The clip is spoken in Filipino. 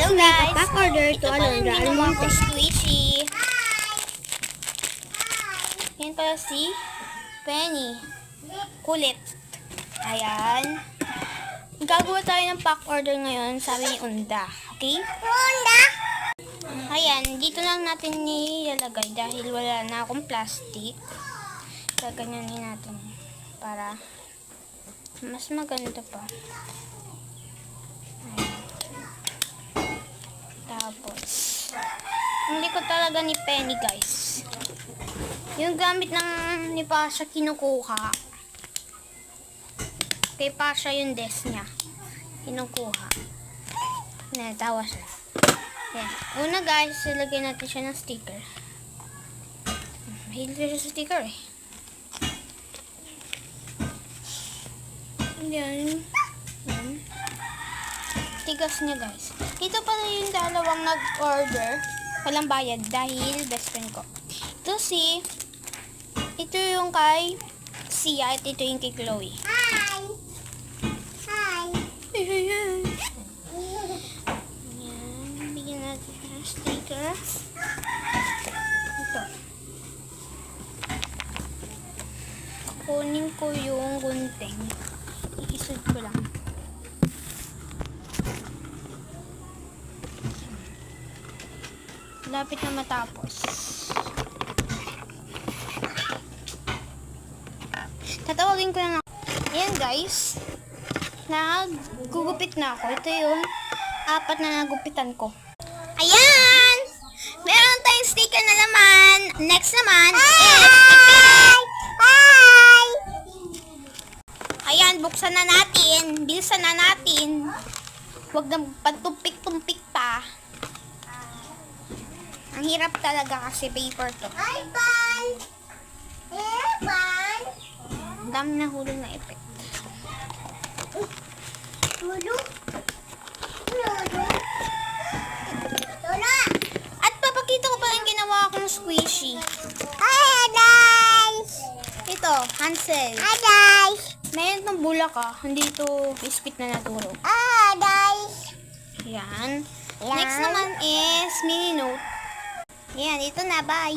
Let's make a pack order to Ito pala Alondra yung ginawa Almonte. kong squishy. Yan pala si Penny. Kulit. Ayan. Gagawa tayo ng pack order ngayon, sabi ni Unda. Okay? Unda! Ayan, dito lang natin nilalagay dahil wala na akong plastic. Gaganyanin natin para mas maganda pa. Ayan. Tapos, hindi ko talaga ni Penny, guys. Yung gamit ng ni Pasha kinukuha. Kay Pasha yung desk niya. Kinukuha. Natawa siya. Yan. Una guys, ilagay natin siya ng sticker. Mahilig siya sa sticker eh. Yan. Yan. Tigas niya guys. Ito pala yung dalawang nag-order. Walang bayad dahil best friend ko. Ito si, ito yung kay Sia at ito yung kay Chloe. Hi! Hi! Yan. Bigyan natin ng sticker. Ito. Kunin ko yung gunting. Iisod ko lang. Lapit na matapos. Tatawagin ko na lang. Ayan guys. Nagugupit na ako. Ito yung 4 na nagupitan ko. Ayan! Meron tayong sticker na naman. Next naman is Hi! ayan, buksan na natin. Bilisan na natin. Huwag na pagtumpik-tumpik pa. Ang hirap talaga kasi paper to. Hi, Pan! Hey, Pan! Ang dami na hulog na effect. Lulu? Lulu? Lola! At papakita ko pa yung ginawa kong squishy. Hi, guys! Ito, Hansel. Hi, guys! Meron itong bulak hindi ito biscuit na naturo. Hi, guys! Yan. Yan. Next naman is mini note. Yan, ito na, bye.